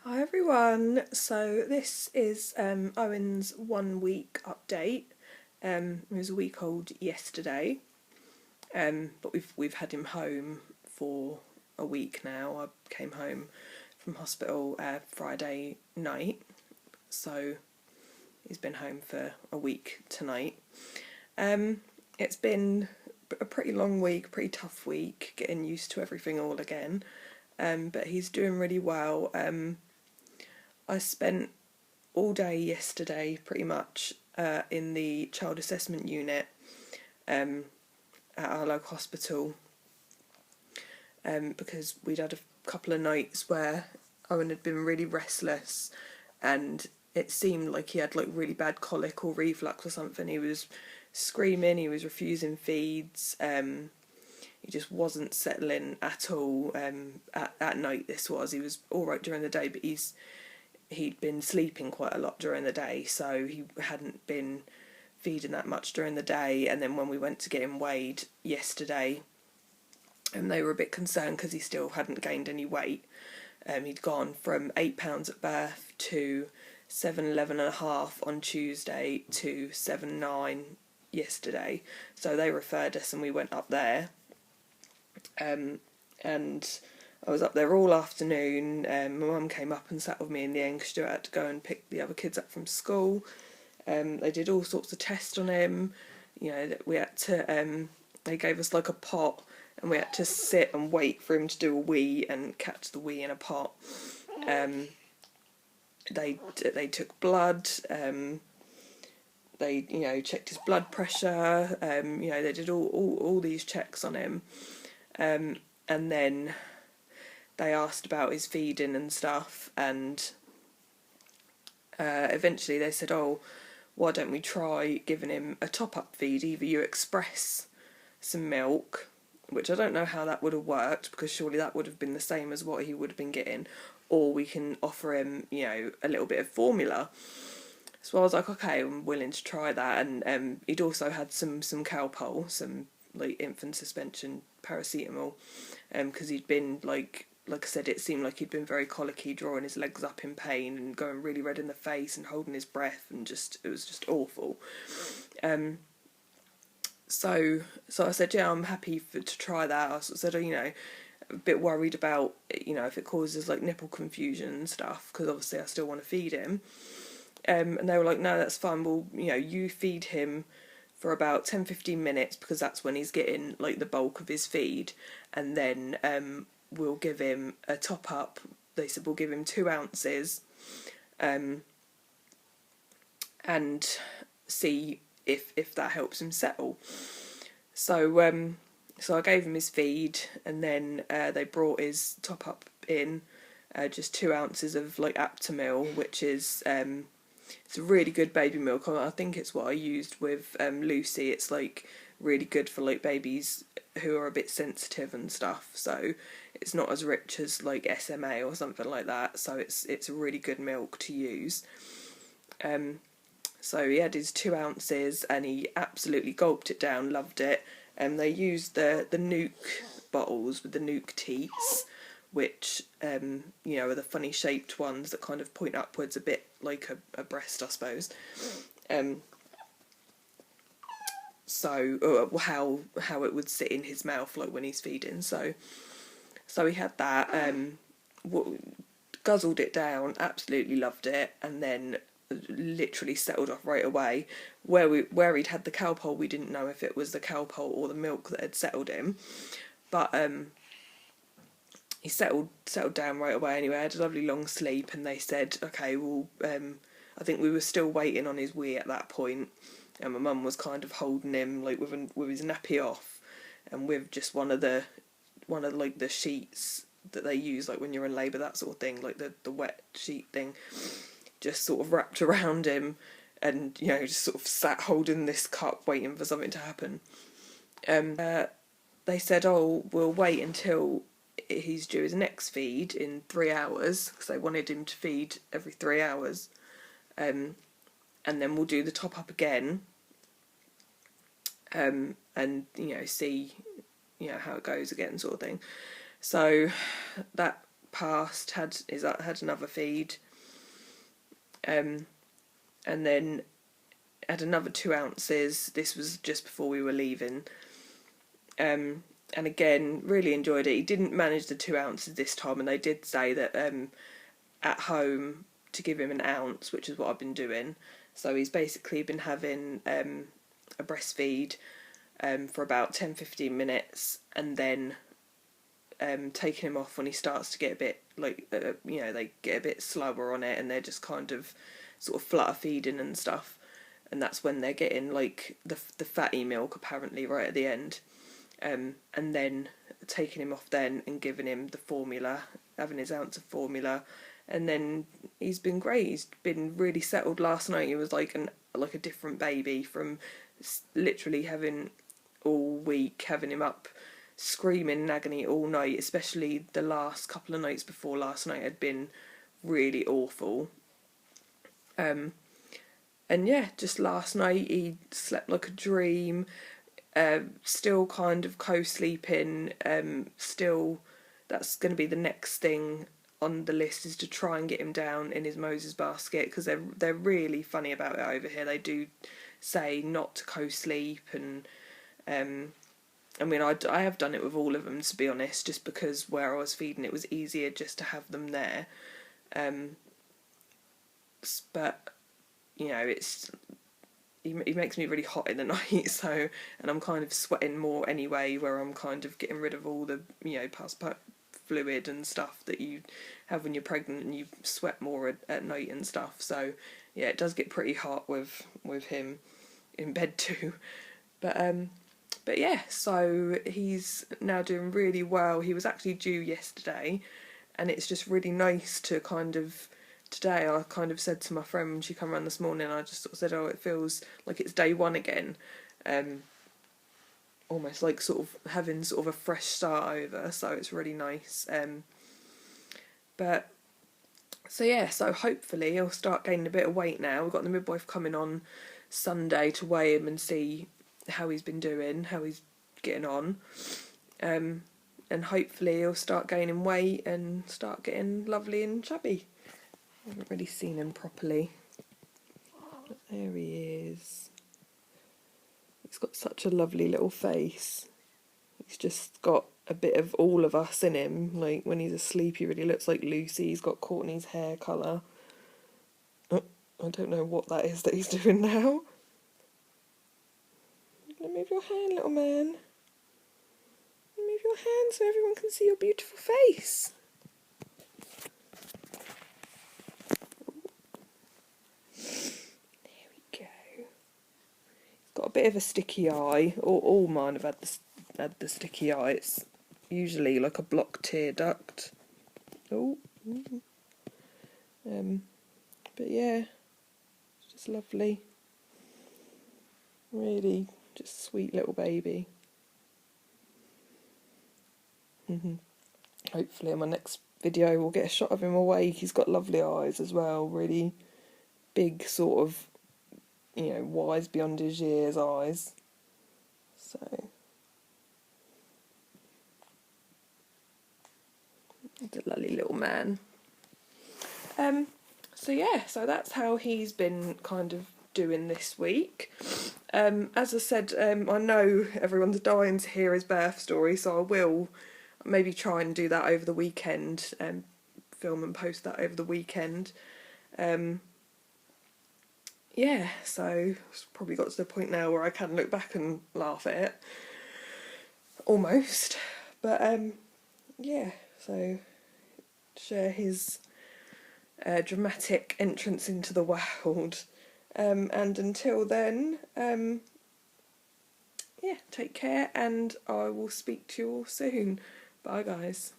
Hi everyone. So this is Owen's 1 week update. He was a week old yesterday, but we've had him home for a week now. I came home from hospital Friday night, so he's been home for a week tonight. It's been a pretty long week, pretty tough week, getting used to everything all again. But he's doing really well. I spent all day yesterday pretty much in the child assessment unit at our local hospital because we'd had a couple of nights where Owen had been really restless and it seemed like he had like really bad colic or reflux or something. He was screaming, he was refusing feeds, he just wasn't settling at all. At night he was alright during the day, but he'd been sleeping quite a lot during the day, so he hadn't been feeding that much during the day. And then when we went to get him weighed yesterday, they were a bit concerned because he still hadn't gained any weight. He'd gone from 8 pounds at birth to 7, 11.5 on Tuesday to 7, 9 yesterday. So they referred us and we went up there. And I was up there all afternoon. My mum came up and sat with me in the end because Stuart had to go and pick the other kids up from school. They did all sorts of tests on him. You know, that we had to. They gave us like a pot, and we had to sit and wait for him to do a wee and catch the wee in a pot. They took blood. They checked his blood pressure. They did all these checks on him, and then they asked about his feeding and stuff, and eventually they said, oh, why don't we try giving him a top-up feed? Either you express some milk, which I don't know how that would have worked, because surely that would have been the same as what he would have been getting, or we can offer him, a little bit of formula. So I was like, okay, I'm willing to try that. And he'd also had some Calpol, some like infant suspension paracetamol, because he'd been like I said, it seemed like he'd been very colicky, drawing his legs up in pain and going really red in the face and holding his breath, and it was just awful. So I said, yeah, I'm happy to try that. I said, a bit worried about, if it causes like nipple confusion and stuff, because obviously I still want to feed him. And they were like, no, that's fine. Well, you feed him for about 10-15 minutes because that's when he's getting like the bulk of his feed, and then we'll give him a top up. They said we'll give him 2 ounces and see if that helps him settle. So I gave him his feed, and then they brought his top up in, just 2 ounces of like Aptamil, which is it's a really good baby milk. I think it's what I used with Lucy. It's like really good for like babies who are a bit sensitive and stuff. So it's not as rich as like SMA or something like that. So it's a really good milk to use. So he had his 2 ounces and he absolutely gulped it down, loved it. They used the Nuke bottles with the Nuke teats, which are the funny shaped ones that kind of point upwards, a bit like a breast, I suppose. So how it would sit in his mouth like when he's feeding. So he had that, guzzled it down, absolutely loved it, and then literally settled off right away. Where he'd had the Calpol, we didn't know if it was the Calpol or the milk that had settled him, but he settled down right away anyway. I had a lovely long sleep, and they said, okay, well, I think we were still waiting on his wee at that point, and my mum was kind of holding him like with his nappy off, and with just one of the sheets that they use like when you're in labour, that sort of thing, like the wet sheet thing, just sort of wrapped around him, and just sort of sat holding this cup waiting for something to happen. They said, oh, we'll wait until he's due his next feed in 3 hours, because they wanted him to feed every 3 hours, and then we'll do the top up again, and see how it goes again, sort of thing. So that passed, had another feed, and then had another 2 ounces. This was just before we were leaving. And again, really enjoyed it. He didn't manage the 2 ounces this time, and they did say that at home to give him an ounce, which is what I've been doing. So he's basically been having a breastfeed for about 10-15 minutes, and then taking him off when he starts to get a bit they get a bit slower on it, and they're just kind of sort of flutter feeding and stuff, and that's when they're getting like the fatty milk apparently right at the end, and then taking him off then and giving him the formula, having his ounce of formula, and then he's been great. He's been really settled. Last night he was like a different baby from literally having all week, having him up screaming in agony all night, especially the last couple of nights before last night had been really awful. And yeah, just last night he slept like a dream, still kind of co-sleeping, still that's going to be the next thing on the list, is to try and get him down in his Moses basket, because they're really funny about it over here. They do say not to co-sleep, and I mean, I have done it with all of them, to be honest, just because where I was feeding it was easier just to have them there. But, you know, he makes me really hot in the night, so, and I'm kind of sweating more anyway, where I'm kind of getting rid of all the, postpartum fluid and stuff that you have when you're pregnant, and you sweat more at night and stuff. So, yeah, it does get pretty hot with him in bed too. But yeah, so he's now doing really well. He was actually due yesterday, and it's just really nice to kind of, today I kind of said to my friend when she came around this morning, I just sort of said, oh, it feels like it's day one again. Almost like sort of having sort of a fresh start over, so it's really nice. But so yeah, so hopefully he'll start gaining a bit of weight now. We've got the midwife coming on Sunday to weigh him and see how he's been doing, how he's getting on, and hopefully he'll start gaining weight and start getting lovely and chubby. I haven't really seen him properly, but there he is. He's got such a lovely little face. He's just got a bit of all of us in him. Like when he's asleep, he really looks like Lucy. He's got Courtney's hair colour. Oh, I don't know what that is that he's doing now. Move your hand, little man. Move your hand so everyone can see your beautiful face. There we go. He's got a bit of a sticky eye. All mine have had the sticky eye. It's usually like a blocked tear duct. Oh. But yeah, it's just lovely. Really. Just sweet little baby. Hopefully in my next video we'll get a shot of him awake. He's got lovely eyes as well, really big sort of, wise beyond his years eyes. So the lovely little man. So yeah, so that's how he's been kind of doing this week. As I said, I know everyone's dying to hear his birth story, so I will maybe try and do that over the weekend, and film and post that over the weekend. Yeah, so it's probably got to the point now where I can look back and laugh at it, almost. But yeah, so share his dramatic entrance into the world. And until then, yeah, take care, and I will speak to you all soon. Bye, guys.